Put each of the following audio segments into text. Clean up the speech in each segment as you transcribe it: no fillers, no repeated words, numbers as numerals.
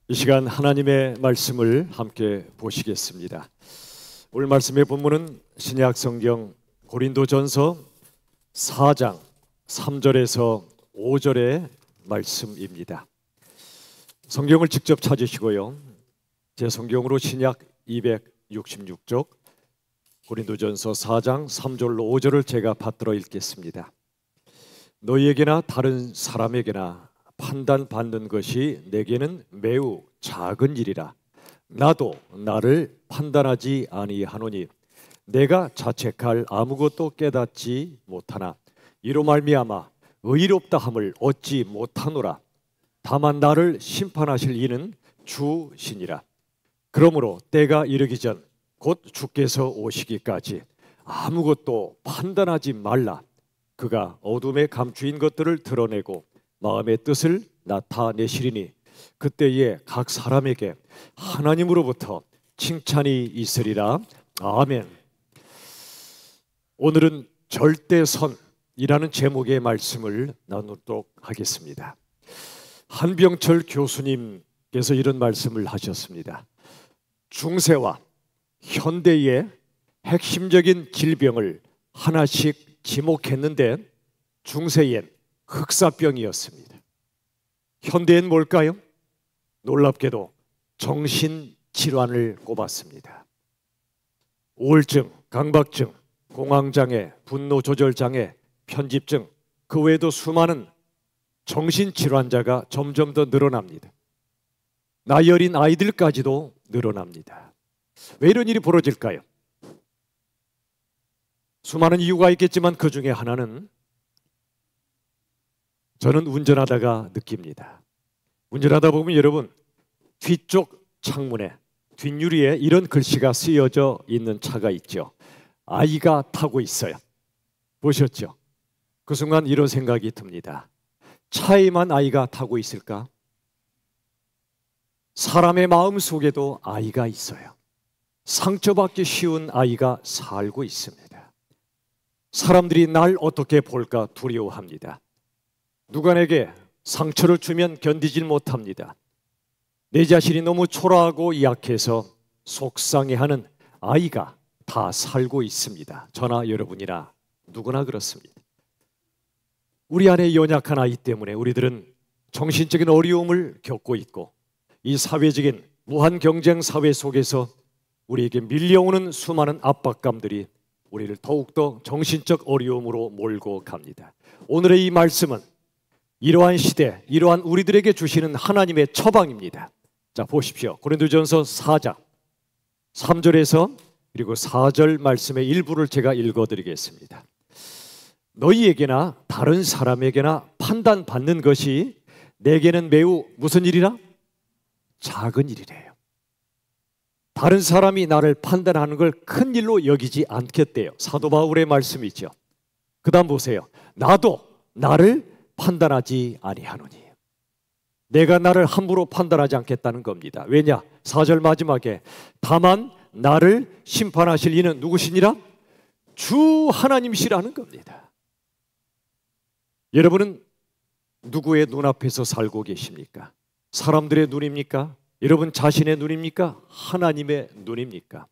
이 시간 하나님의 말씀을 함께 보시겠습니다. 오늘 말씀의 본문은 신약 성경 고린도전서 4장 3절에서 5절의 말씀입니다. 성경을 직접 찾으시고요. 제 성경으로 신약 266쪽 고린도전서 4장 3절로 5절을 제가 받들어 읽겠습니다. 너희에게나 다른 사람에게나 판단받는 것이 내게는 매우 작은 일이라. 나도 나를 판단하지 아니하노니 내가 자책할 아무것도 깨닫지 못하나 이로 말미암아 의롭다 함을 얻지 못하노라. 다만 나를 심판하실 이는 주시니라. 그러므로 때가 이르기 전 곧 주께서 오시기까지 아무것도 판단하지 말라. 그가 어둠에 감추인 것들을 드러내고 마음의 뜻을 나타내시리니 그때에 각 사람에게 하나님으로부터 칭찬이 있으리라. 아멘. 오늘은 절대선이라는 제목의 말씀을 나누도록 하겠습니다. 한병철 교수님께서 이런 말씀을 하셨습니다. 중세와 현대의 핵심적인 질병을 하나씩 지목했는데 중세엔 흑사병이었습니다. 현대엔 뭘까요? 놀랍게도 정신질환을 꼽았습니다. 우울증, 강박증, 공황장애, 분노조절장애, 편집증, 그 외에도 수많은 정신질환자가 점점 더 늘어납니다. 나이 어린 아이들까지도 늘어납니다. 왜 이런 일이 벌어질까요? 수많은 이유가 있겠지만 그 중에 하나는 저는 운전하다가 느낍니다. 운전하다 보면 여러분 뒤쪽 창문에 뒷유리에 이런 글씨가 쓰여져 있는 차가 있죠. 아이가 타고 있어요. 보셨죠? 그 순간 이런 생각이 듭니다. 차에만 아이가 타고 있을까? 사람의 마음 속에도 아이가 있어요. 상처받기 쉬운 아이가 살고 있습니다. 사람들이 날 어떻게 볼까 두려워합니다. 누가 내게 상처를 주면 견디질 못합니다. 내 자신이 너무 초라하고 약해서 속상해하는 아이가 다 살고 있습니다. 저나 여러분이나 누구나 그렇습니다. 우리 안에 연약한 아이 때문에 우리들은 정신적인 어려움을 겪고 있고 이 사회적인 무한 경쟁 사회 속에서 우리에게 밀려오는 수많은 압박감들이 우리를 더욱더 정신적 어려움으로 몰고 갑니다. 오늘의 이 말씀은 이러한 시대, 이러한 우리들에게 주시는 하나님의 처방입니다. 자, 보십시오. 고린도전서 4장 3절에서 그리고 4절 말씀의 일부를 제가 읽어드리겠습니다. 너희에게나 다른 사람에게나 판단받는 것이 내게는 매우 무슨 일이라? 작은 일이래요. 다른 사람이 나를 판단하는 걸 큰 일로 여기지 않겠대요. 사도 바울의 말씀이죠. 그 다음 보세요. 나도 나를 판단하지 아니하노니. 내가 나를 함부로 판단하지 않겠다는 겁니다. 왜냐? 4절 마지막에 다만 나를 심판하실 이는 누구시니라? 주 하나님이시라는 겁니다. 여러분은 누구의 눈앞에서 살고 계십니까? 사람들의 눈입니까? 여러분 자신의 눈입니까? 하나님의 눈입니까?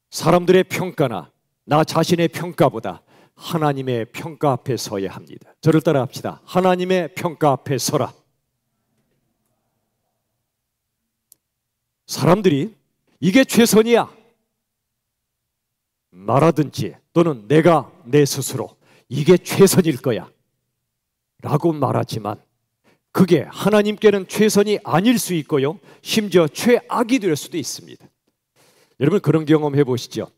사람들의 평가나 나 자신의 평가보다 하나님의 평가 앞에 서야 합니다. 저를 따라 합시다. 하나님의 평가 앞에 서라. 사람들이 이게 최선이야 말하든지 또는 내가 내 스스로 이게 최선일 거야 라고 말하지만 그게 하나님께는 최선이 아닐 수 있고요. 심지어 최악이 될 수도 있습니다. 여러분 그런 경험 해보시죠.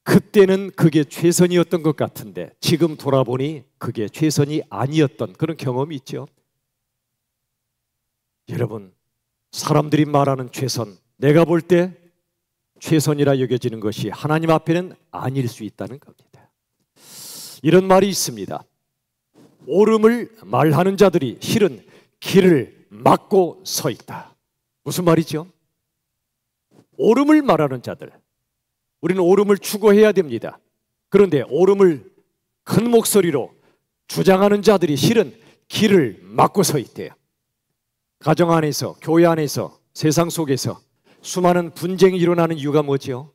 그때는 그게 최선이었던 것 같은데 지금 돌아보니 그게 최선이 아니었던 그런 경험이 있죠. 여러분 사람들이 말하는 최선, 내가 볼 때 최선이라 여겨지는 것이 하나님 앞에는 아닐 수 있다는 겁니다. 이런 말이 있습니다. 옳음을 말하는 자들이 실은 길을 막고 서 있다. 무슨 말이죠? 옳음을 말하는 자들, 우리는 옳음을 추구해야 됩니다. 그런데 옳음을 큰 목소리로 주장하는 자들이 실은 길을 막고 서 있대요. 가정 안에서, 교회 안에서, 세상 속에서 수많은 분쟁이 일어나는 이유가 뭐죠?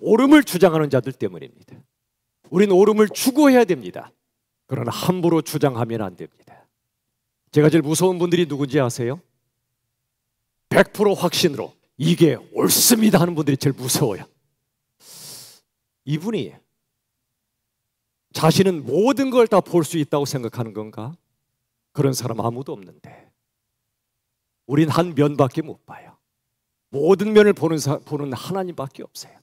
옳음을 주장하는 자들 때문입니다. 우린 옳음을 추구해야 됩니다. 그러나 함부로 주장하면 안 됩니다. 제가 제일 무서운 분들이 누군지 아세요? 100% 확신으로 이게 옳습니다 하는 분들이 제일 무서워요. 이분이 자신은 모든 걸 다 볼 수 있다고 생각하는 건가? 그런 사람 아무도 없는데 우린 한 면밖에 못 봐요. 모든 면을 보는 하나님밖에 없어요.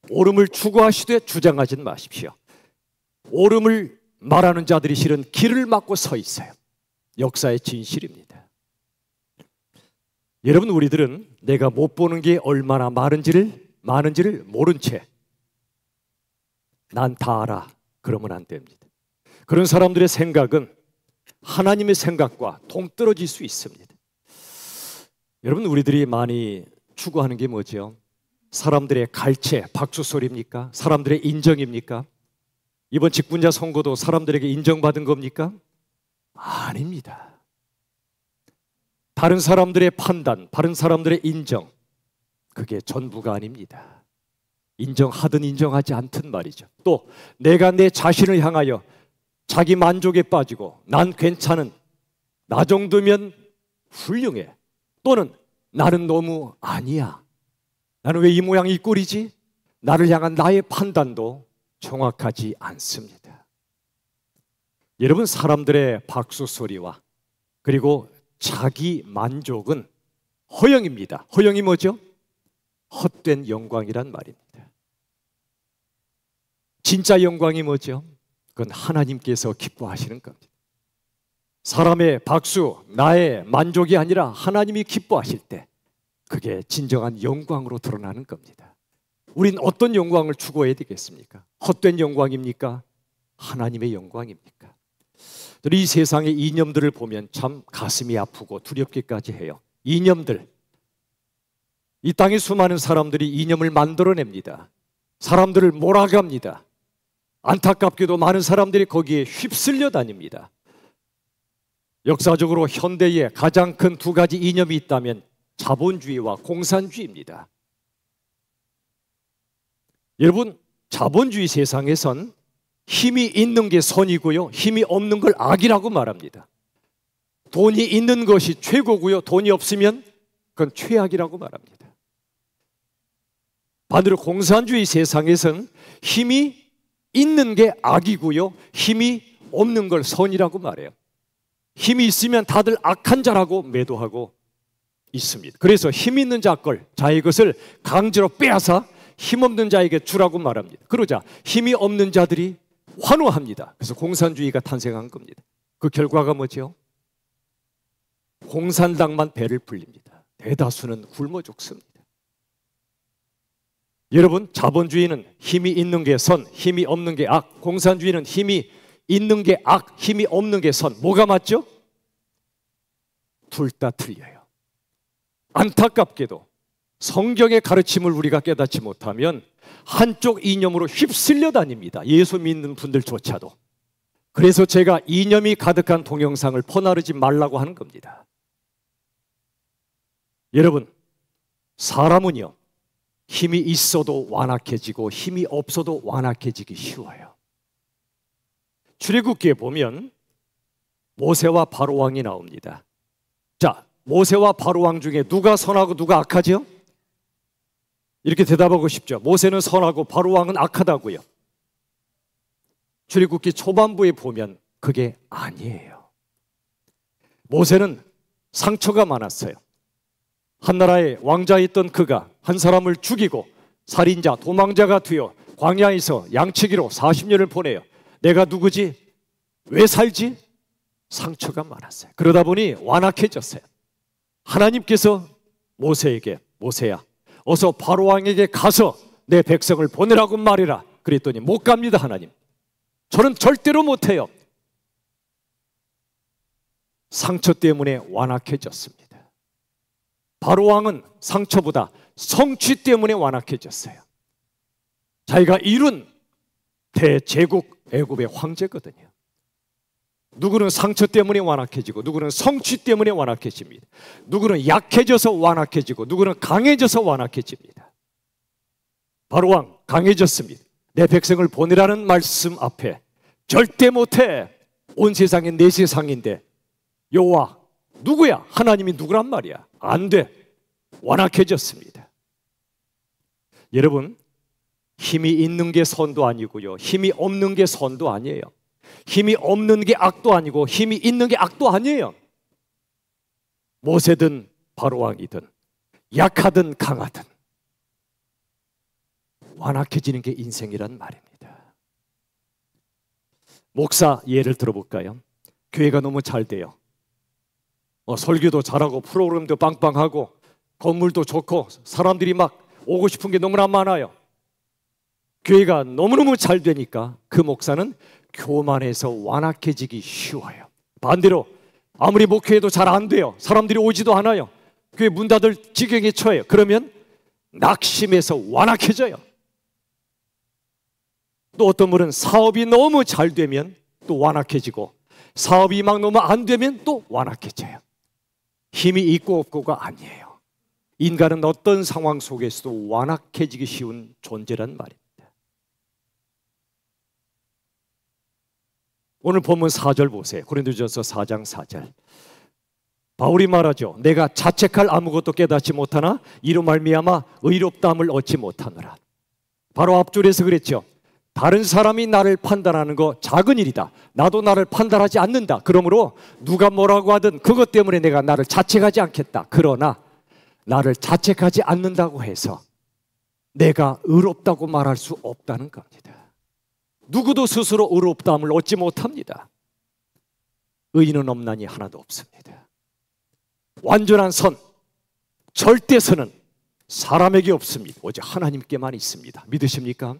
옳음을 추구하시되 주장하지 마십시오. 옳음을 말하는 자들이 실은 길을 막고 서 있어요. 역사의 진실입니다. 여러분, 우리들은 내가 못 보는 게 얼마나 많은지를 모른 채 난 다 알아 그러면 안 됩니다. 그런 사람들의 생각은 하나님의 생각과 동떨어질 수 있습니다. 여러분, 우리들이 많이 추구하는 게 뭐죠? 사람들의 갈채, 박수 소리입니까? 사람들의 인정입니까? 이번 직분자 선거도 사람들에게 인정받은 겁니까? 아닙니다. 다른 사람들의 판단, 다른 사람들의 인정, 그게 전부가 아닙니다. 인정하든 인정하지 않든 말이죠. 또 내가 내 자신을 향하여 자기 만족에 빠지고 난 괜찮은, 나 정도면 훌륭해, 또는 나는 너무 아니야, 나는 왜 이 모양 이 꼴이지? 나를 향한 나의 판단도 정확하지 않습니다. 여러분, 사람들의 박수 소리와 그리고 자기 만족은 허영입니다. 허영이 뭐죠? 헛된 영광이란 말입니다. 진짜 영광이 뭐죠? 그건 하나님께서 기뻐하시는 겁니다. 사람의 박수, 나의 만족이 아니라 하나님이 기뻐하실 때 그게 진정한 영광으로 드러나는 겁니다. 우린 어떤 영광을 추구해야 되겠습니까? 헛된 영광입니까? 하나님의 영광입니까? 이 세상의 이념들을 보면 참 가슴이 아프고 두렵기까지 해요. 이념들, 이 땅의 수많은 사람들이 이념을 만들어냅니다. 사람들을 몰아갑니다. 안타깝게도 많은 사람들이 거기에 휩쓸려 다닙니다. 역사적으로 현대에 가장 큰 두 가지 이념이 있다면 자본주의와 공산주의입니다. 여러분, 자본주의 세상에선 힘이 있는 게 선이고요, 힘이 없는 걸 악이라고 말합니다. 돈이 있는 것이 최고고요, 돈이 없으면 그건 최악이라고 말합니다. 반대로 공산주의 세상에선 힘이 있는 게 악이고요, 힘이 없는 걸 선이라고 말해요. 힘이 있으면 다들 악한 자라고 매도하고 있습니다. 그래서 힘 있는 자의 것을 강제로 빼앗아 힘없는 자에게 주라고 말합니다. 그러자 힘이 없는 자들이 환호합니다. 그래서 공산주의가 탄생한 겁니다. 그 결과가 뭐죠? 공산당만 배를 불립니다. 대다수는 굶어 죽습니다. 여러분, 자본주의는 힘이 있는 게 선, 힘이 없는 게 악. 공산주의는 힘이 있는 게 악, 힘이 없는 게 선. 뭐가 맞죠? 둘 다 틀려요. 안타깝게도 성경의 가르침을 우리가 깨닫지 못하면 한쪽 이념으로 휩쓸려 다닙니다. 예수 믿는 분들조차도. 그래서 제가 이념이 가득한 동영상을 퍼나르지 말라고 하는 겁니다. 여러분, 사람은요, 힘이 있어도 완악해지고 힘이 없어도 완악해지기 쉬워요. 출애굽기에 보면 모세와 바로왕이 나옵니다. 자, 모세와 바로왕 중에 누가 선하고 누가 악하죠? 이렇게 대답하고 싶죠. 모세는 선하고 바로왕은 악하다고요. 출애굽기 초반부에 보면 그게 아니에요. 모세는 상처가 많았어요. 한나라의 왕자였던 그가 한 사람을 죽이고 살인자, 도망자가 되어 광야에서 양치기로 40년을 보내요. 내가 누구지? 왜 살지? 상처가 많았어요. 그러다 보니 완악해졌어요. 하나님께서 모세에게, 모세야, 어서 바로왕에게 가서 내 백성을 보내라고 말해라. 그랬더니 못 갑니다. 하나님, 저는 절대로 못해요. 상처 때문에 완악해졌습니다. 바로왕은 상처보다 성취 때문에 완악해졌어요. 자기가 이룬 대제국 애굽의 황제거든요. 누구는 상처 때문에 완악해지고, 누구는 성취 때문에 완악해집니다. 누구는 약해져서 완악해지고, 누구는 강해져서 완악해집니다. 바로왕 강해졌습니다. 내 백성을 보내라는 말씀 앞에 절대 못해. 온 세상이 내 세상인데 여호와 누구야? 하나님이 누구란 말이야? 안 돼. 완악해졌습니다. 여러분, 힘이 있는 게 선도 아니고요, 힘이 없는 게 선도 아니에요. 힘이 없는 게 악도 아니고 힘이 있는 게 악도 아니에요. 모세든 바로왕이든 약하든 강하든 완악해지는 게 인생이란 말입니다. 목사 예를 들어볼까요? 교회가 너무 잘 돼요. 설교도 잘하고 프로그램도 빵빵하고 건물도 좋고 사람들이 막 오고 싶은 게 너무나 많아요. 교회가 너무너무 잘 되니까 그 목사는 교만해서 완악해지기 쉬워요. 반대로 아무리 목회해도 잘 안 돼요. 사람들이 오지도 않아요. 교회 문 닫을 지경에 처해요. 그러면 낙심해서 완악해져요. 또 어떤 분은 사업이 너무 잘 되면 또 완악해지고, 사업이 막 너무 안 되면 또 완악해져요. 힘이 있고 없고가 아니에요. 인간은 어떤 상황 속에서도 완악해지기 쉬운 존재란 말입니다. 오늘 본문 4절 보세요. 고린도전서 4장 4절. 바울이 말하죠. 내가 자책할 아무것도 깨닫지 못하나 이로 말미암아 의롭다함을 얻지 못하노라. 바로 앞줄에서 그랬죠. 다른 사람이 나를 판단하는 거 작은 일이다. 나도 나를 판단하지 않는다. 그러므로 누가 뭐라고 하든 그것 때문에 내가 나를 자책하지 않겠다. 그러나 나를 자책하지 않는다고 해서 내가 의롭다고 말할 수 없다는 겁니다. 누구도 스스로 의롭다함을 얻지 못합니다. 의인은 없나니 하나도 없습니다. 완전한 선, 절대선은 사람에게 없습니다. 오직 하나님께만 있습니다. 믿으십니까?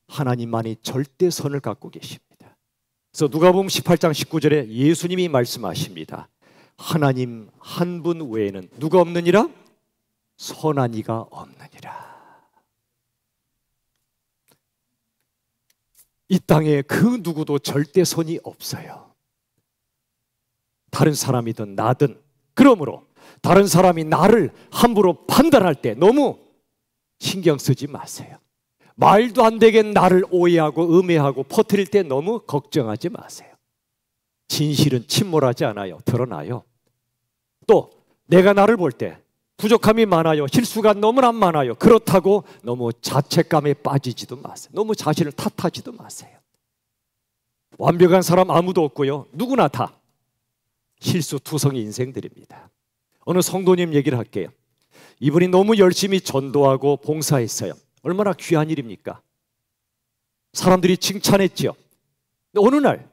하나님만이 절대선을 갖고 계십니다. 그래서 누가복음 18장 19절에 예수님이 말씀하십니다. 하나님 한 분 외에는 누가 없느니라? 선한 이가 없느니라. 이 땅에 그 누구도 절대선이 없어요. 다른 사람이든 나든. 그러므로 다른 사람이 나를 함부로 판단할 때 너무 신경 쓰지 마세요. 말도 안 되게 나를 오해하고 음해하고 퍼뜨릴 때 너무 걱정하지 마세요. 진실은 침몰하지 않아요. 드러나요. 또 내가 나를 볼 때 부족함이 많아요. 실수가 너무나 많아요. 그렇다고 너무 자책감에 빠지지도 마세요. 너무 자신을 탓하지도 마세요. 완벽한 사람 아무도 없고요. 누구나 다 실수투성이 인생들입니다. 어느 성도님 얘기를 할게요. 이분이 너무 열심히 전도하고 봉사했어요. 얼마나 귀한 일입니까? 사람들이 칭찬했죠. 근데 어느 날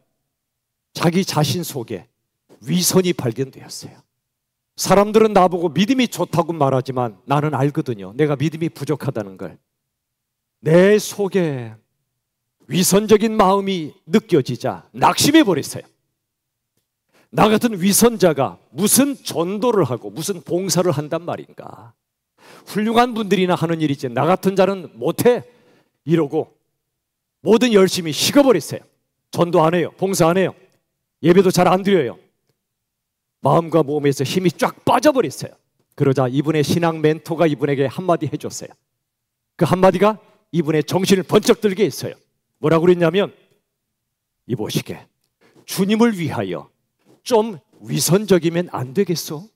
자기 자신 속에 위선이 발견되었어요. 사람들은 나보고 믿음이 좋다고 말하지만 나는 알거든요. 내가 믿음이 부족하다는 걸. 내 속에 위선적인 마음이 느껴지자 낙심해 버렸어요. 나 같은 위선자가 무슨 전도를 하고 무슨 봉사를 한단 말인가. 훌륭한 분들이나 하는 일이지 나 같은 자는 못해 이러고 뭐든 열심히 식어버렸어요. 전도 안 해요. 봉사 안 해요. 예배도 잘 안 드려요. 마음과 몸에서 힘이 쫙 빠져버렸어요. 그러자 이분의 신앙 멘토가 이분에게 한마디 해줬어요. 그 한마디가 이분의 정신을 번쩍 들게 했어요. 뭐라고 그랬냐면, 이보시게 주님을 위하여 좀 위선적이면 안 되겠소?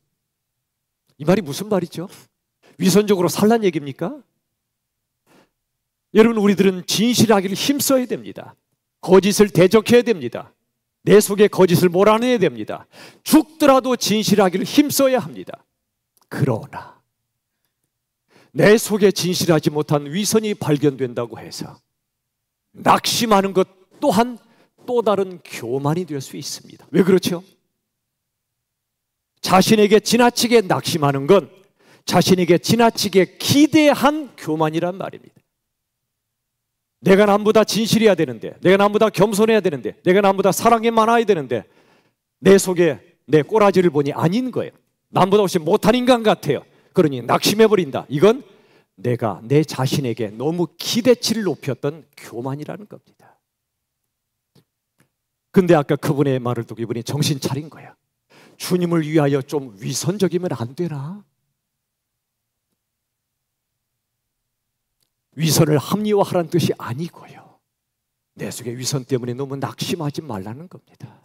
이 말이 무슨 말이죠? 위선적으로 살란 얘기입니까? 여러분, 우리들은 진실하기를 힘써야 됩니다. 거짓을 대적해야 됩니다. 내 속에 거짓을 몰아내야 됩니다. 죽더라도 진실하기를 힘써야 합니다. 그러나 내 속에 진실하지 못한 위선이 발견된다고 해서 낙심하는 것 또한 또 다른 교만이 될 수 있습니다. 왜 그렇죠? 자신에게 지나치게 낙심하는 건 자신에게 지나치게 기대한 교만이란 말입니다. 내가 남보다 진실해야 되는데, 내가 남보다 겸손해야 되는데, 내가 남보다 사랑이 많아야 되는데 내 속에 내 꼬라지를 보니 아닌 거예요. 남보다 훨씬 못한 인간 같아요. 그러니 낙심해버린다. 이건 내가 내 자신에게 너무 기대치를 높였던 교만이라는 겁니다. 근데 아까 그분의 말을 듣고 이분이 정신 차린 거야. 주님을 위하여 좀 위선적이면 안 되나? 위선을 합리화하라는 뜻이 아니고요. 내 속의 위선 때문에 너무 낙심하지 말라는 겁니다.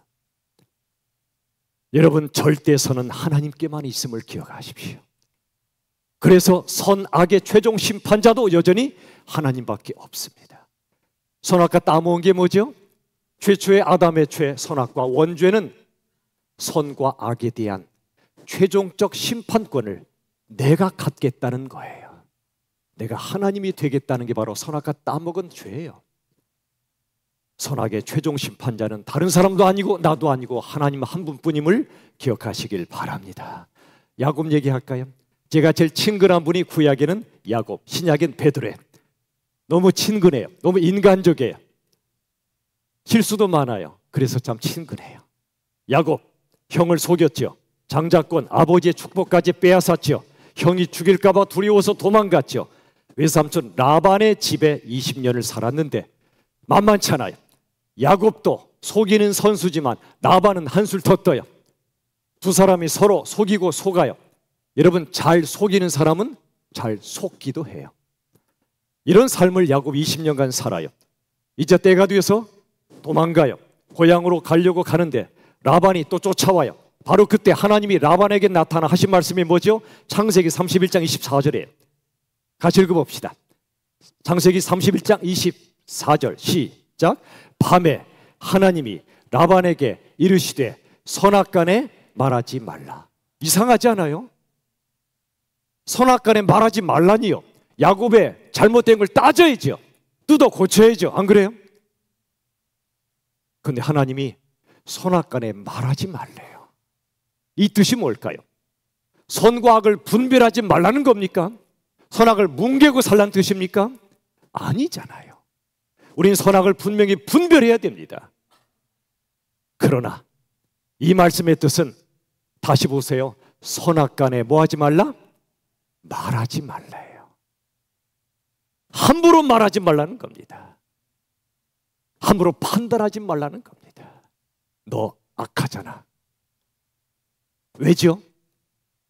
여러분, 절대선은 하나님께만 있음을 기억하십시오. 그래서 선악의 최종 심판자도 여전히 하나님밖에 없습니다. 선악과 따먹은 게 뭐죠? 최초의 아담의 죄, 선악과 원죄는 선과 악에 대한 최종적 심판권을 내가 갖겠다는 거예요. 내가 하나님이 되겠다는 게 바로 선악과 따먹은 죄예요. 선악의 최종 심판자는 다른 사람도 아니고 나도 아니고 하나님 한 분뿐임을 기억하시길 바랍니다. 야곱 얘기할까요? 제가 제일 친근한 분이 구약에는 야곱, 신약엔 베드로예요. 너무 친근해요. 너무 인간적이에요. 실수도 많아요. 그래서 참 친근해요. 야곱, 형을 속였죠. 장자권, 아버지의 축복까지 빼앗았죠. 형이 죽일까 봐 두려워서 도망갔죠. 외삼촌 라반의 집에 20년을 살았는데 만만찮아요. 야곱도 속이는 선수지만 라반은 한술 더 떠요. 두 사람이 서로 속이고 속아요. 여러분, 잘 속이는 사람은 잘 속기도 해요. 이런 삶을 야곱 20년간 살아요. 이제 때가 돼서 도망가요. 고향으로 가려고 가는데 라반이 또 쫓아와요. 바로 그때 하나님이 라반에게 나타나 하신 말씀이 뭐죠? 창세기 31장 24절이에요. 같이 읽어봅시다. 창세기 31장 24절 시작. 밤에 하나님이 라반에게 이르시되 선악간에 말하지 말라. 이상하지 않아요? 선악간에 말하지 말라니요. 야곱의 잘못된 걸 따져야죠. 뜯어 고쳐야죠. 안 그래요? 근데 하나님이 선악간에 말하지 말래요. 이 뜻이 뭘까요? 선과 악을 분별하지 말라는 겁니까? 선악을 뭉개고 살라는 뜻입니까? 아니잖아요. 우린 선악을 분명히 분별해야 됩니다. 그러나 이 말씀의 뜻은 다시 보세요. 선악간에 뭐 하지 말라? 말하지 말래요. 함부로 말하지 말라는 겁니다. 함부로 판단하지 말라는 겁니다. 너 악하잖아. 왜죠?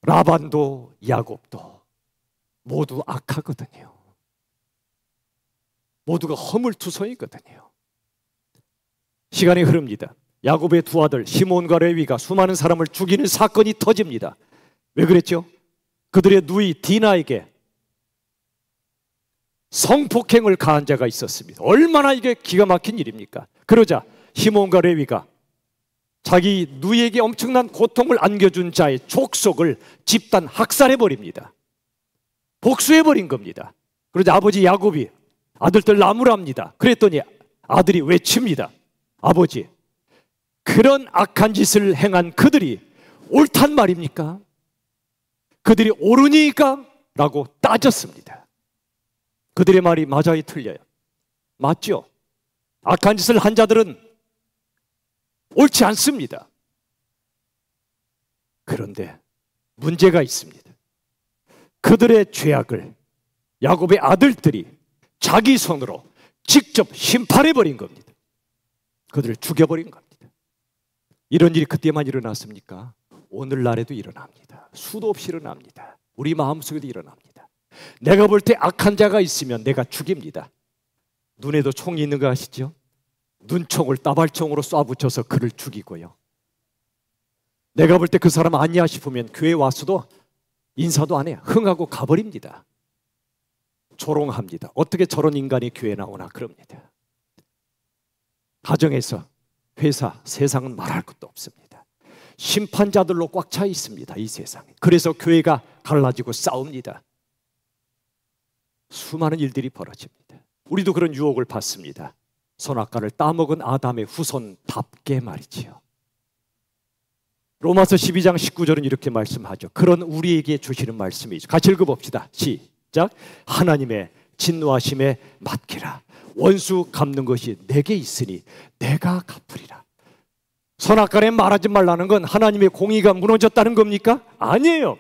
라반도 야곱도 모두 악하거든요. 모두가 허물투성이거든요. 시간이 흐릅니다. 야곱의 두 아들 시몬과 레위가 수많은 사람을 죽이는 사건이 터집니다. 왜 그랬죠? 그들의 누이 디나에게 성폭행을 가한 자가 있었습니다. 얼마나 이게 기가 막힌 일입니까? 그러자 시몬과 레위가 자기 누이에게 엄청난 고통을 안겨준 자의 족속을 집단 학살해버립니다. 복수해버린 겁니다. 그러자 아버지 야곱이 아들들 나무랍니다. 그랬더니 아들이 외칩니다. 아버지, 그런 악한 짓을 행한 그들이 옳단 말입니까? 그들이 옳으니까? 라고 따졌습니다. 그들의 말이 맞아요, 틀려요? 맞죠? 악한 짓을 한 자들은 옳지 않습니다. 그런데 문제가 있습니다. 그들의 죄악을 야곱의 아들들이 자기 손으로 직접 심판해버린 겁니다. 그들을 죽여버린 겁니다. 이런 일이 그때만 일어났습니까? 오늘날에도 일어납니다. 수도 없이 일어납니다. 우리 마음속에도 일어납니다. 내가 볼 때 악한 자가 있으면 내가 죽입니다. 눈에도 총이 있는 거 아시죠? 눈총을 따발총으로 쏴붙여서 그를 죽이고요. 내가 볼 때 그 사람 아니야 싶으면 교회 와서도 인사도 안 해요. 흥하고 가버립니다. 조롱합니다. 어떻게 저런 인간이 교회에 나오나 그럽니다. 가정에서, 회사, 세상은 말할 것도 없습니다. 심판자들로 꽉 차 있습니다. 이 세상에. 그래서 교회가 갈라지고 싸웁니다. 수많은 일들이 벌어집니다. 우리도 그런 유혹을 받습니다. 선악과를 따먹은 아담의 후손답게 말이지요. 로마서 12장 19절은 이렇게 말씀하죠. 그런 우리에게 주시는 말씀이죠. 같이 읽어봅시다. 시작. 하나님의 진노하심에 맡기라. 원수 갚는 것이 내게 있으니 내가 갚으리라. 선악간에 말하지 말라는 건 하나님의 공의가 무너졌다는 겁니까? 아니에요.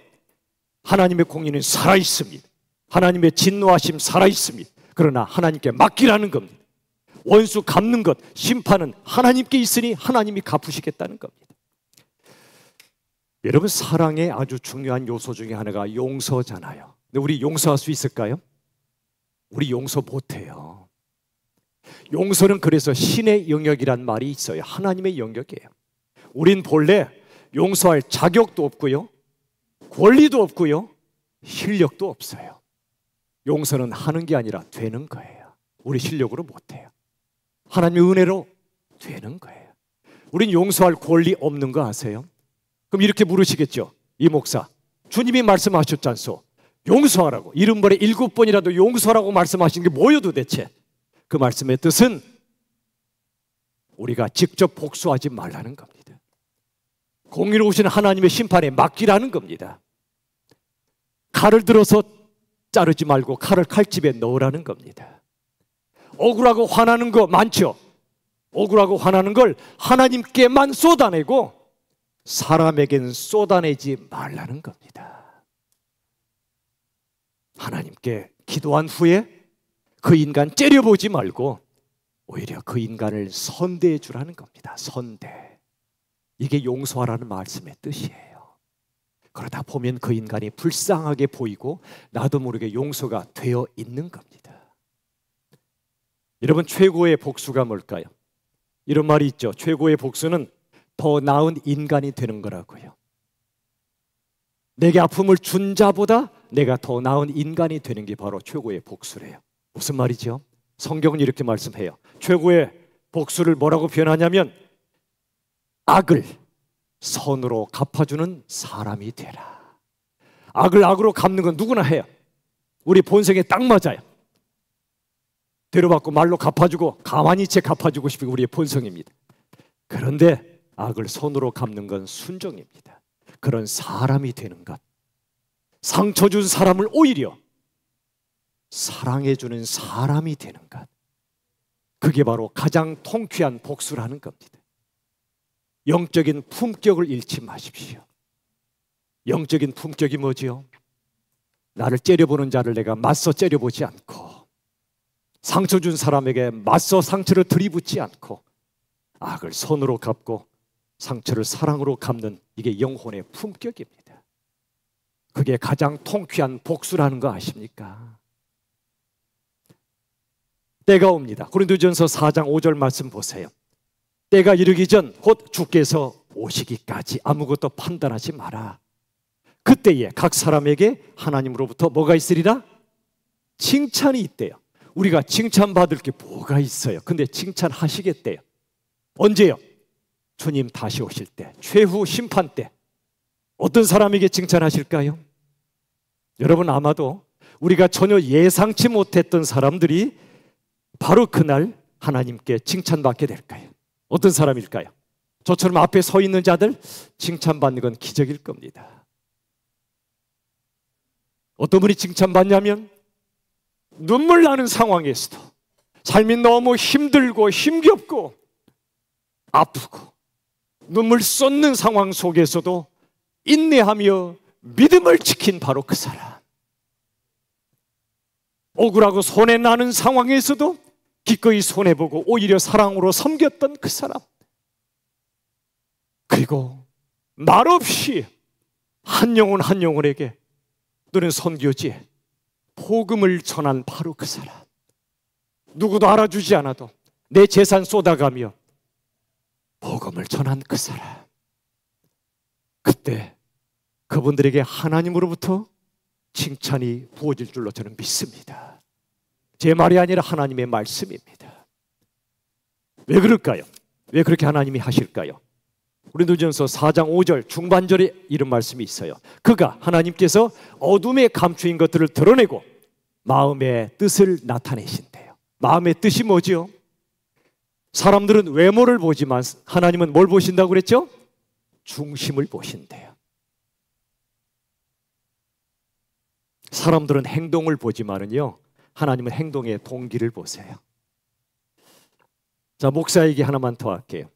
하나님의 공의는 살아있습니다. 하나님의 진노하심 살아있습니다. 그러나 하나님께 맡기라는 겁니다. 원수 갚는 것, 심판은 하나님께 있으니 하나님이 갚으시겠다는 겁니다. 여러분, 사랑의 아주 중요한 요소 중에 하나가 용서잖아요. 근데 우리 용서할 수 있을까요? 우리 용서 못해요. 용서는 그래서 신의 영역이란 말이 있어요. 하나님의 영역이에요. 우린 본래 용서할 자격도 없고요, 권리도 없고요, 실력도 없어요. 용서는 하는 게 아니라 되는 거예요. 우리 실력으로 못해요. 하나님의 은혜로 되는 거예요. 우린 용서할 권리 없는 거 아세요? 그럼 이렇게 물으시겠죠. 이 목사, 주님이 말씀하셨잖소. 용서하라고. 70번에 7번이라도 용서하라고 말씀하신 게 뭐예요 도대체? 그 말씀의 뜻은 우리가 직접 복수하지 말라는 겁니다. 공의로우신 하나님의 심판에 맡기라는 겁니다. 칼을 들어서 자르지 말고 칼을 칼집에 넣으라는 겁니다. 억울하고 화나는 거 많죠? 억울하고 화나는 걸 하나님께만 쏟아내고 사람에게는 쏟아내지 말라는 겁니다. 하나님께 기도한 후에 그 인간 째려보지 말고 오히려 그 인간을 선대해 주라는 겁니다. 선대. 이게 용서하라는 말씀의 뜻이에요. 그러다 보면 그 인간이 불쌍하게 보이고 나도 모르게 용서가 되어 있는 겁니다. 여러분, 최고의 복수가 뭘까요? 이런 말이 있죠. 최고의 복수는 더 나은 인간이 되는 거라고요. 내게 아픔을 준 자보다 내가 더 나은 인간이 되는 게 바로 최고의 복수래요. 무슨 말이죠? 성경은 이렇게 말씀해요. 최고의 복수를 뭐라고 표현하냐면 악을 선으로 갚아주는 사람이 되라. 악을 악으로 갚는 건 누구나 해요. 우리 본성에 딱 맞아요. 되려받고 말로 갚아주고 가만히 채 갚아주고 싶은 게 우리의 본성입니다. 그런데 악을 손으로 갚는 건 순종입니다. 그런 사람이 되는 것, 상처 준 사람을 오히려 사랑해주는 사람이 되는 것, 그게 바로 가장 통쾌한 복수라는 겁니다. 영적인 품격을 잃지 마십시오. 영적인 품격이 뭐지요? 나를 째려보는 자를 내가 맞서 째려보지 않고, 상처 준 사람에게 맞서 상처를 들이붓지 않고, 악을 손으로 갚고 상처를 사랑으로 갚는, 이게 영혼의 품격입니다. 그게 가장 통쾌한 복수라는 거 아십니까? 때가 옵니다. 고린도전서 4장 5절 말씀 보세요. 때가 이르기 전 곧 주께서 오시기까지 아무것도 판단하지 마라. 그때에 각 사람에게 하나님으로부터 뭐가 있으리라? 칭찬이 있대요. 우리가 칭찬받을 게 뭐가 있어요? 근데 칭찬하시겠대요. 언제요? 주님 다시 오실 때, 최후 심판 때. 어떤 사람에게 칭찬하실까요? 여러분, 아마도 우리가 전혀 예상치 못했던 사람들이 바로 그날 하나님께 칭찬받게 될 거예요. 어떤 사람일까요? 저처럼 앞에 서 있는 자들 칭찬받는 건 기적일 겁니다. 어떤 분이 칭찬받냐면 눈물 나는 상황에서도, 삶이 너무 힘들고 힘겹고 아프고 눈물 쏟는 상황 속에서도 인내하며 믿음을 지킨 바로 그 사람. 억울하고 손해나는 상황에서도 기꺼이 손해보고 오히려 사랑으로 섬겼던 그 사람. 그리고 말없이 한 영혼 한 영혼에게, 또는 선교지에 복음을 전한 바로 그 사람. 누구도 알아주지 않아도 내 재산 쏟아가며 복음을 전한 그 사람. 그때 그분들에게 하나님으로부터 칭찬이 부어질 줄로 저는 믿습니다. 제 말이 아니라 하나님의 말씀입니다. 왜 그럴까요? 왜 그렇게 하나님이 하실까요? 고린도전서 4장 5절 중반절에 이런 말씀이 있어요. 그가, 하나님께서 어둠에 감추인 것들을 드러내고 마음의 뜻을 나타내신대요. 마음의 뜻이 뭐지요? 사람들은 외모를 보지만 하나님은 뭘 보신다고 그랬죠? 중심을 보신대요. 사람들은 행동을 보지만은요, 하나님은 행동의 동기를 보세요. 자, 목사 얘기 하나만 더 할게요.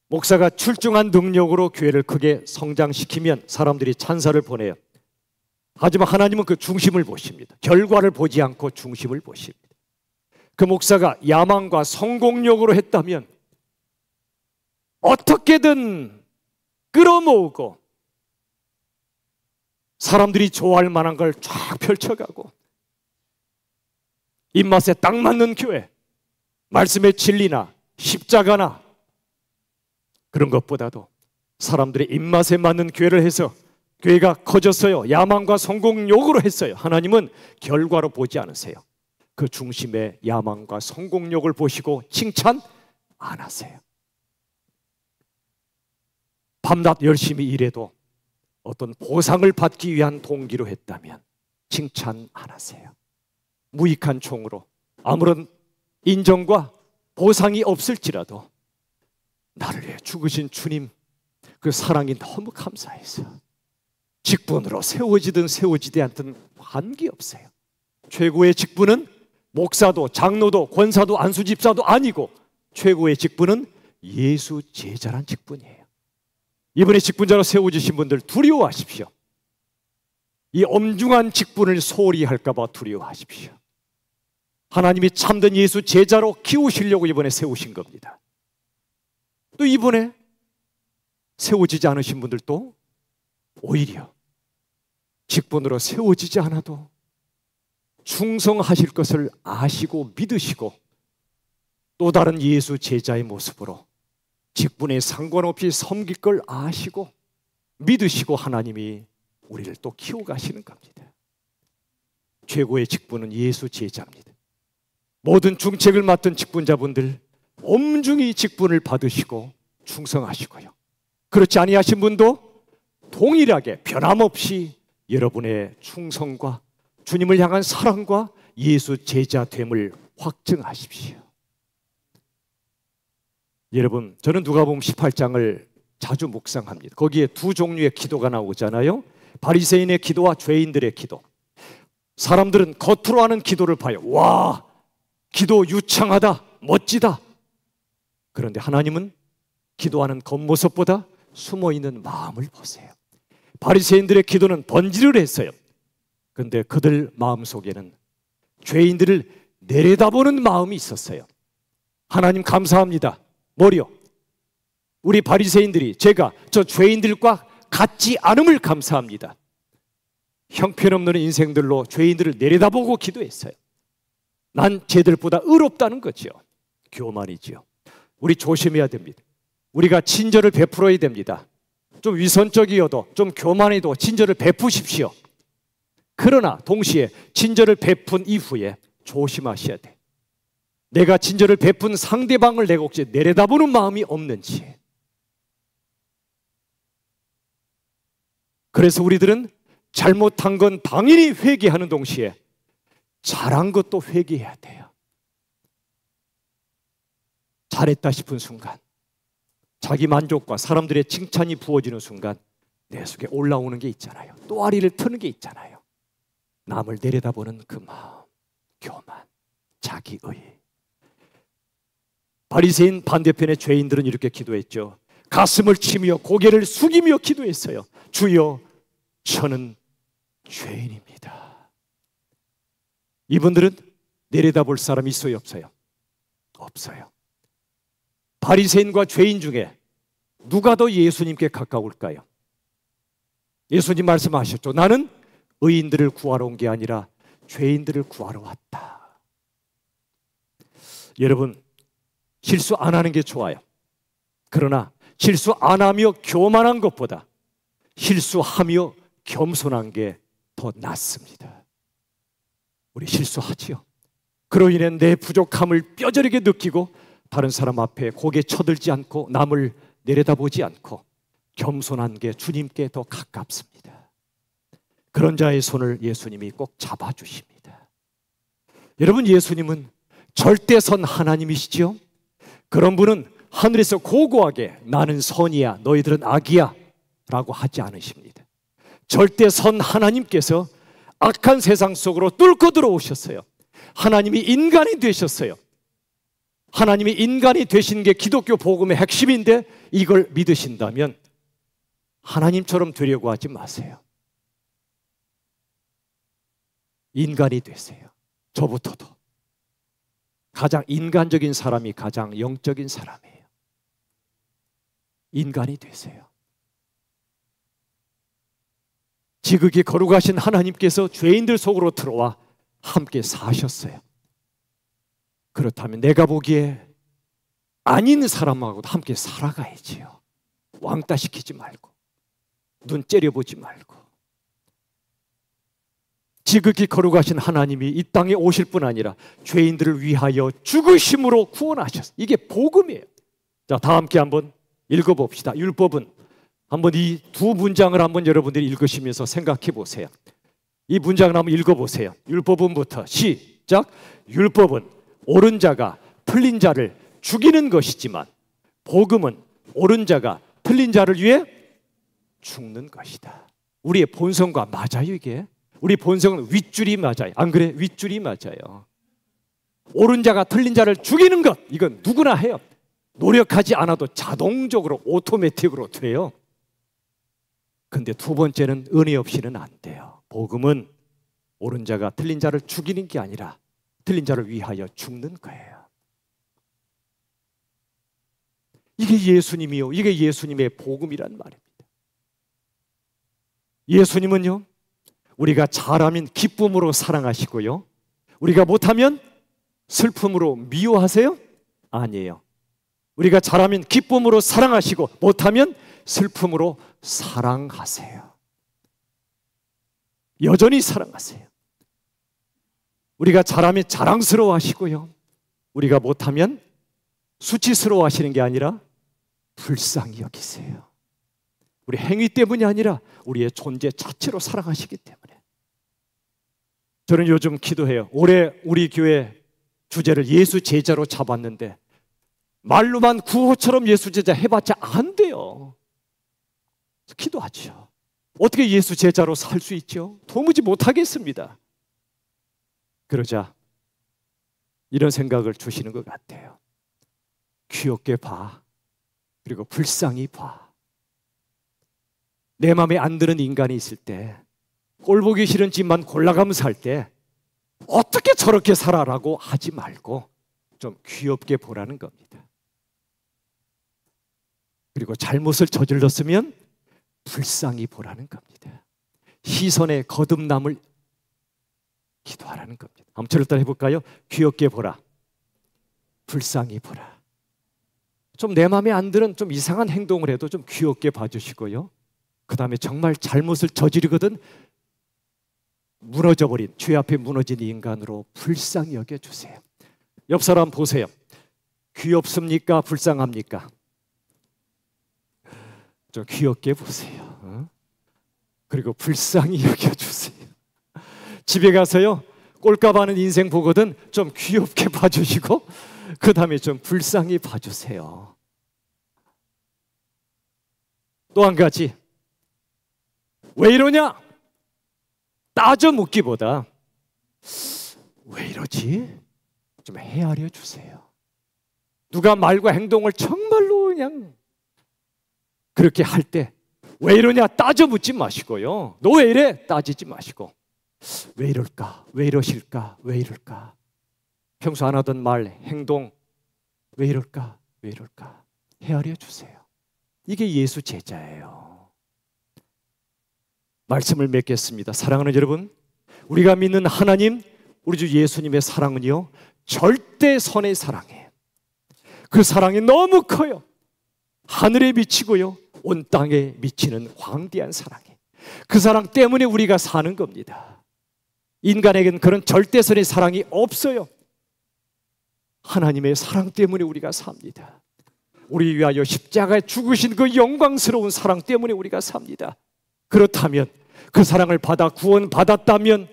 목사가 출중한 능력으로 교회를 크게 성장시키면 사람들이 찬사를 보내요. 하지만 하나님은 그 중심을 보십니다. 결과를 보지 않고 중심을 보십니다. 그 목사가 야망과 성공욕으로 했다면 어떻게든 끌어모으고 사람들이 좋아할 만한 걸 쫙 펼쳐가고 입맛에 딱 맞는 교회, 말씀의 진리나 십자가나 그런 것보다도 사람들의 입맛에 맞는 교회를 해서 교회가 커졌어요. 야망과 성공욕으로 했어요. 하나님은 결과로 보지 않으세요. 그 중심의 야망과 성공욕을 보시고 칭찬 안 하세요. 밤낮 열심히 일해도 어떤 보상을 받기 위한 동기로 했다면 칭찬 안 하세요. 무익한 총으로 아무런 인정과 보상이 없을지라도 나를 위해 죽으신 주님 그 사랑이 너무 감사해서 직분으로 세워지든 세워지지 않든 관계없어요. 최고의 직분은 목사도 장로도 권사도 안수집사도 아니고 최고의 직분은 예수 제자란 직분이에요. 이번에 직분자로 세워주신 분들 두려워하십시오. 이 엄중한 직분을 소홀히 할까 봐 두려워하십시오. 하나님이 참된 예수 제자로 키우시려고 이번에 세우신 겁니다. 또 이번에 세워지지 않으신 분들도 오히려 직분으로 세워지지 않아도 충성하실 것을 아시고 믿으시고 또 다른 예수 제자의 모습으로 직분에 상관없이 섬길 걸 아시고 믿으시고 하나님이 우리를 또 키워가시는 겁니다. 최고의 직분은 예수 제자입니다. 모든 중책을 맡은 직분자분들 엄중히 직분을 받으시고 충성하시고요. 그렇지 아니하신 분도 동일하게 변함없이 여러분의 충성과 주님을 향한 사랑과 예수 제자됨을 확증하십시오. 여러분, 저는 누가복음 18장을 자주 묵상합니다. 거기에 두 종류의 기도가 나오잖아요. 바리새인의 기도와 죄인들의 기도. 사람들은 겉으로 하는 기도를 봐요. 와, 기도 유창하다, 멋지다. 그런데 하나님은 기도하는 겉모습보다 숨어있는 마음을 보세요. 바리새인들의 기도는 번지를 했어요. 그런데 그들 마음속에는 죄인들을 내려다보는 마음이 있었어요. 하나님 감사합니다. 뭐요? 우리 바리새인들이 제가 저 죄인들과 같지 않음을 감사합니다. 형편없는 인생들로 죄인들을 내려다보고 기도했어요. 난 쟤들보다 의롭다는 거죠. 교만이지요. 우리 조심해야 됩니다. 우리가 친절을 베풀어야 됩니다. 좀 위선적이어도 좀 교만해도 친절을 베푸십시오. 그러나 동시에 친절을 베푼 이후에 조심하셔야 돼. 내가 친절을 베푼 상대방을 내가 혹시 내려다보는 마음이 없는지. 그래서 우리들은 잘못한 건 당연히 회개하는 동시에 잘한 것도 회개해야 돼요. 잘했다 싶은 순간, 자기 만족과 사람들의 칭찬이 부어지는 순간 내 속에 올라오는 게 있잖아요. 또아리를 트는 게 있잖아요. 남을 내려다보는 그 마음, 교만, 자기의. 바리새인 반대편의 죄인들은 이렇게 기도했죠. 가슴을 치며 고개를 숙이며 기도했어요. 주여, 저는 죄인입니다. 이분들은 내려다볼 사람이 있어요, 없어요? 없어요. 바리새인과 죄인 중에 누가 더 예수님께 가까울까요? 예수님 말씀하셨죠. 나는 의인들을 구하러 온 게 아니라 죄인들을 구하러 왔다. 여러분, 실수 안 하는 게 좋아요. 그러나 실수 안 하며 교만한 것보다 실수하며 겸손한 게 더 낫습니다. 우리 실수하지요. 그로 인해 내 부족함을 뼈저리게 느끼고 다른 사람 앞에 고개 쳐들지 않고 남을 내려다보지 않고 겸손한 게 주님께 더 가깝습니다. 그런 자의 손을 예수님이 꼭 잡아주십니다. 여러분, 예수님은 절대선 하나님이시죠. 그런 분은 하늘에서 고고하게 나는 선이야 너희들은 악이야 라고 하지 않으십니다. 절대선 하나님께서 악한 세상 속으로 뚫고 들어오셨어요. 하나님이 인간이 되셨어요. 하나님이 인간이 되신 게 기독교 복음의 핵심인데 이걸 믿으신다면 하나님처럼 되려고 하지 마세요. 인간이 되세요. 저부터도. 가장 인간적인 사람이 가장 영적인 사람이에요. 인간이 되세요. 지극히 거룩하신 하나님께서 죄인들 속으로 들어와 함께 사셨어요. 그렇다면 내가 보기에 아닌 사람하고도 함께 살아가야지요. 왕따 시키지 말고, 눈 째려보지 말고. 지극히 거룩하신 하나님이 이 땅에 오실 뿐 아니라 죄인들을 위하여 죽으심으로 구원하셨어요. 이게 복음이에요. 자, 다 함께 한번 읽어봅시다. 율법은, 한번 이 두 문장을 한번 여러분들이 읽으시면서 생각해 보세요. 이 문장을 한번 읽어보세요. 율법은부터 시작. 율법은 옳은 자가 틀린 자를 죽이는 것이지만 복음은 옳은 자가 틀린 자를 위해 죽는 것이다. 우리의 본성과 맞아요. 이게 우리 본성은 윗줄이 맞아요. 안 그래? 윗줄이 맞아요. 옳은 자가 틀린 자를 죽이는 것, 이건 누구나 해요. 노력하지 않아도 자동적으로 오토매틱으로 돼요. 근데 두 번째는 은혜 없이는 안 돼요. 복음은 옳은 자가 틀린 자를 죽이는 게 아니라 틀린 자를 위하여 죽는 거예요. 이게 예수님이요, 이게 예수님의 복음이란 말입니다. 예수님은요, 우리가 잘하면 기쁨으로 사랑하시고요, 우리가 못하면 슬픔으로 미워하세요? 아니에요. 우리가 잘하면 기쁨으로 사랑하시고 못하면 슬픔으로 사랑하세요. 여전히 사랑하세요. 우리가 잘하면 자랑스러워 하시고요, 우리가 못하면 수치스러워 하시는 게 아니라 불쌍히 여기세요. 우리 행위 때문이 아니라 우리의 존재 자체로 사랑하시기 때문에. 저는 요즘 기도해요. 올해 우리 교회 주제를 예수 제자로 잡았는데 말로만 구호처럼 예수 제자 해봤자 안 돼요. 기도하죠. 어떻게 예수 제자로 살 수 있죠? 도무지 못하겠습니다. 그러자 이런 생각을 주시는 것 같아요. 귀엽게 봐. 그리고 불쌍히 봐. 내 마음에 안 드는 인간이 있을 때, 꼴보기 싫은 집만 골라가면서 살 때 어떻게 저렇게 살아라고 하지 말고 좀 귀엽게 보라는 겁니다. 그리고 잘못을 저질렀으면 불쌍히 보라는 겁니다. 시선에 거듭남을 기도하라는 겁니다. 한번 저를 따라 해볼까요? 귀엽게 보라, 불쌍히 보라. 좀 내 마음에 안 드는 좀 이상한 행동을 해도 좀 귀엽게 봐주시고요, 그 다음에 정말 잘못을 저지르거든 무너져버린, 죄 앞에 무너진 인간으로 불쌍히 여겨주세요. 옆 사람 보세요. 귀엽습니까? 불쌍합니까? 좀 귀엽게 보세요. 그리고 불쌍히 여겨주세요. 집에 가서요, 꼴값 하는 인생 보거든 좀 귀엽게 봐주시고 그 다음에 좀 불쌍히 봐주세요. 또 한 가지, 왜 이러냐? 따져 묻기보다 왜 이러지? 좀 헤아려 주세요. 누가 말과 행동을 정말로 그냥 그렇게 할 때 왜 이러냐 따져 묻지 마시고요, 너 왜 이래? 따지지 마시고 왜 이럴까? 왜 이러실까? 왜 이럴까? 평소 안 하던 말, 행동 왜 이럴까? 왜 이럴까? 헤아려 주세요. 이게 예수 제자예요. 말씀을 맺겠습니다. 사랑하는 여러분, 우리가 믿는 하나님, 우리 주 예수님의 사랑은요, 절대선의 사랑이에요. 그 사랑이 너무 커요. 하늘에 미치고요, 온 땅에 미치는 광대한 사랑이에요. 그 사랑 때문에 우리가 사는 겁니다. 인간에게는 그런 절대선의 사랑이 없어요. 하나님의 사랑 때문에 우리가 삽니다. 우리 위하여 십자가에 죽으신 그 영광스러운 사랑 때문에 우리가 삽니다. 그렇다면, 그 사랑을 받아 구원받았다면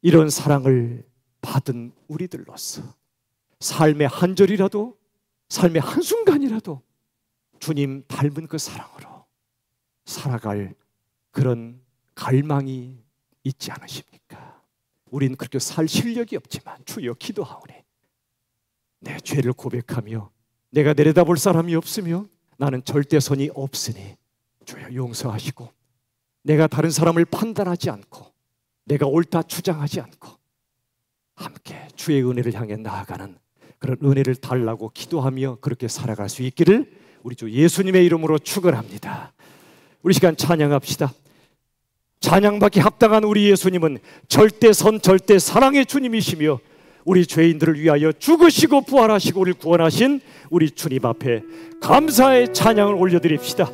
이런 사랑을 받은 우리들로서 삶의 한 절이라도, 삶의 한순간이라도 주님 닮은 그 사랑으로 살아갈 그런 갈망이 있지 않으십니까? 우린 그렇게 살 실력이 없지만 주여 기도하오니 내 죄를 고백하며 내가 내려다볼 사람이 없으며 나는 절대선이 없으니 주여 용서하시고, 내가 다른 사람을 판단하지 않고 내가 옳다 주장하지 않고 함께 주의 은혜를 향해 나아가는 그런 은혜를 달라고 기도하며 그렇게 살아갈 수 있기를 우리 주 예수님의 이름으로 축원합니다. 우리 시간 찬양합시다. 찬양받기 합당한 우리 예수님은 절대선 절대 사랑의 주님이시며 우리 죄인들을 위하여 죽으시고 부활하시고 우리를 구원하신 우리 주님 앞에 감사의 찬양을 올려드립시다.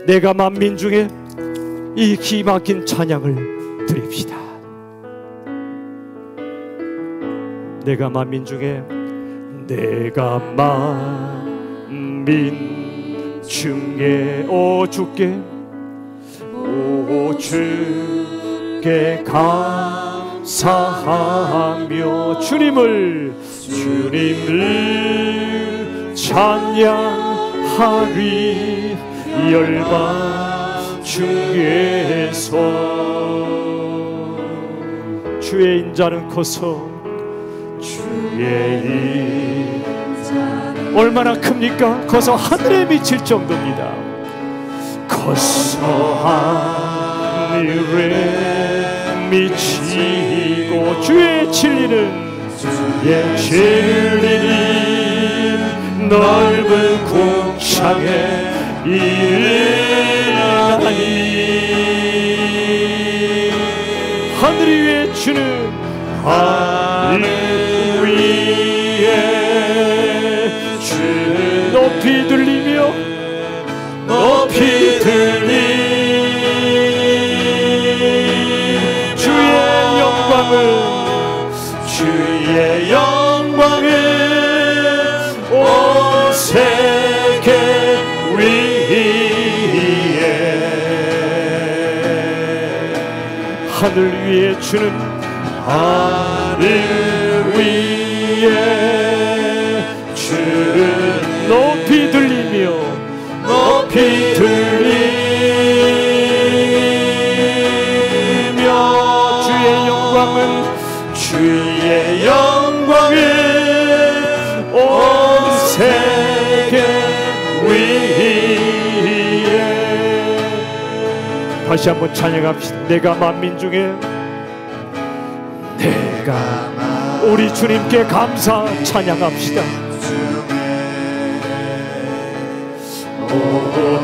내가 만민 중에 이 기막힌 찬양을 드립시다. 내가 만민 중에 내가 만민 중에 오 주께 오 주께 감사하며 주님을 찬양하리 열방 중에서 주의 인자는 커서 주의 인자는 얼마나 큽니까? 커서 하늘에 미칠 정도입니다. 커서 하늘에 미치고 주의 진리는 넓은 궁창에 이르나니 하늘 위에 주는 하늘 위에 주는 높이 들리며 높이 들리 주의 영광을 온 세계 위에 하늘 위에 주는 하늘 위에 주는 높이 들리며 높이 들리며 주의 영광을 온 세계 위에 다시 한번 찬양합시다. 내가 만민 중에 우리 주님께 감사 찬양합시다. 오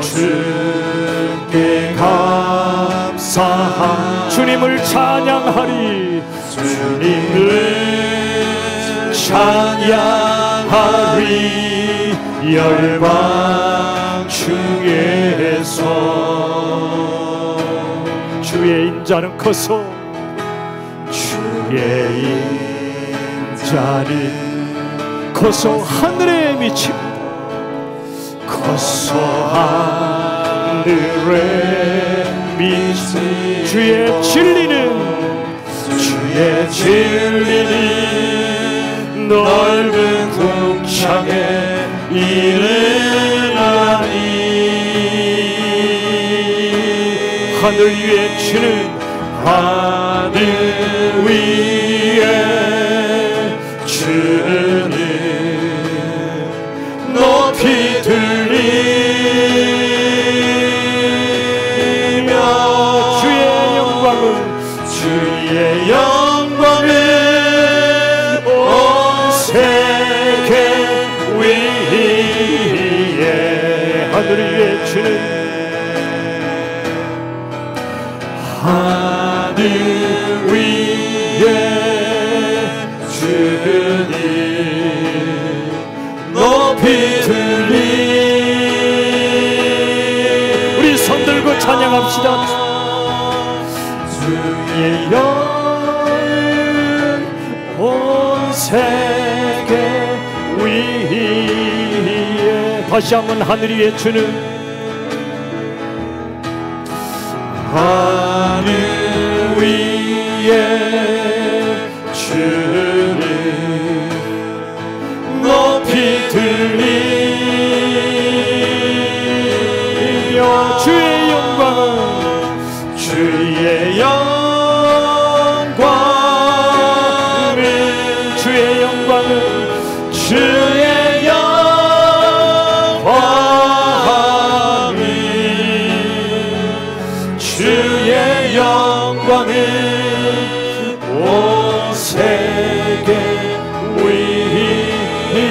주께 감사함 주님을 찬양하리 주님을 찬양하리 열방 중에서 주의 인자는 커서 주의 인자는 커서 하늘에 미칩니다. 커서 하늘에 미친 주의 진리는 넓은 궁창에 이르나니 하늘 위에 주는 하늘 위에 주는 높이 들리며 주의 영광을 온 세계 위에 하늘 위에 주는 하늘 위에 주는 높이 들리 우리 손 들고 찬양합시다. 주의 영광 온 세계 위에 다시 한번 하늘 위에 주는 하늘 위에 주는 높이 들리며 주의 영광은 주의 영광은 주의 영광은 주의 영광은 주의 영광은 온 세계 위에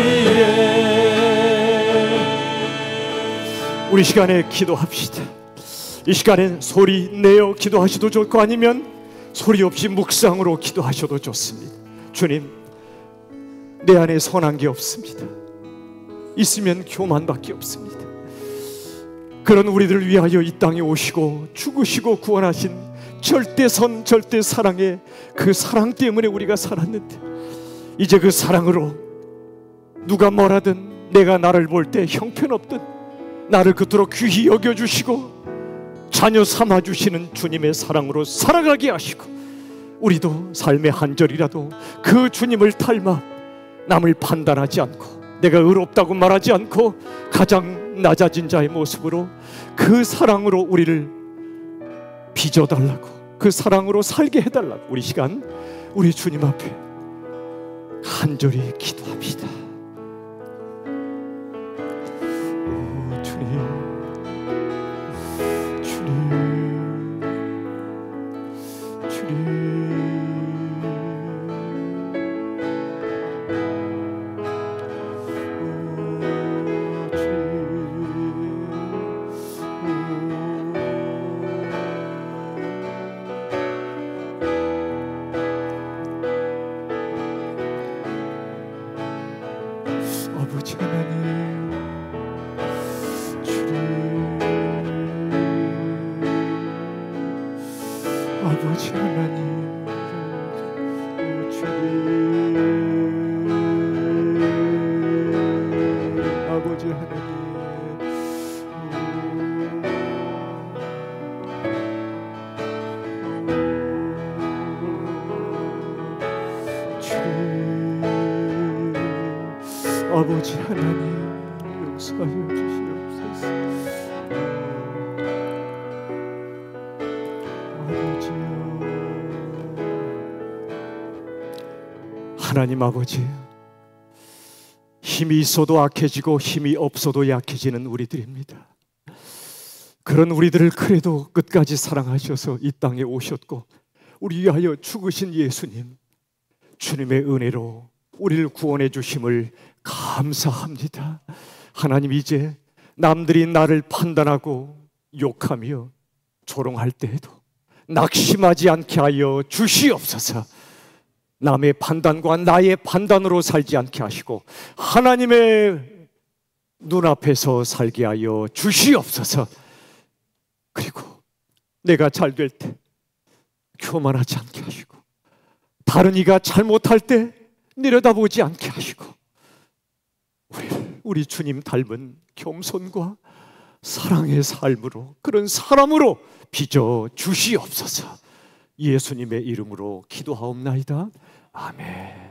우리 시간에 기도합시다. 이 시간엔 소리 내어 기도하셔도 좋고 아니면 소리 없이 묵상으로 기도하셔도 좋습니다. 주님, 내 안에 선한 게 없습니다. 있으면 교만밖에 없습니다. 그런 우리들을 위하여 이 땅에 오시고 죽으시고 구원하신 절대선 절대사랑의 그 사랑 때문에 우리가 살았는데, 이제 그 사랑으로 누가 뭐라든 내가 나를 볼 때 형편없든 나를 그토록 귀히 여겨주시고 자녀 삼아주시는 주님의 사랑으로 살아가게 하시고, 우리도 삶의 한 절이라도 그 주님을 닮아 남을 판단하지 않고 내가 의롭다고 말하지 않고 가장 낮아진 자의 모습으로 그 사랑으로 우리를 빚어달라고, 그 사랑으로 살게 해달라고 우리 시간 우리 주님 앞에 간절히 기도합시다. 오 주님, 주님, 주님. 아버지 하나님, 주님, 아버지 하나님, 주님, 아버지 하나님, 아버지 하나님, 용서하여 주시옵소서. 아버지요, 하나님 아버지, 힘이 있어도 악해지고 힘이 없어도 약해지는 우리들입니다. 그런 우리들을 그래도 끝까지 사랑하셔서 이 땅에 오셨고 우리 위하여 죽으신 예수님, 주님의 은혜로 우리를 구원해 주심을 감사합니다. 하나님, 이제 남들이 나를 판단하고 욕하며 조롱할 때에도 낙심하지 않게 하여 주시옵소서. 남의 판단과 나의 판단으로 살지 않게 하시고 하나님의 눈앞에서 살게 하여 주시옵소서. 그리고 내가 잘 될 때 교만하지 않게 하시고, 다른 이가 잘못할 때 내려다보지 않게 하시고, 우리 주님 닮은 겸손과 사랑의 삶으로, 그런 사람으로 빚어 주시옵소서. 예수님의 이름으로 기도하옵나이다. 아멘.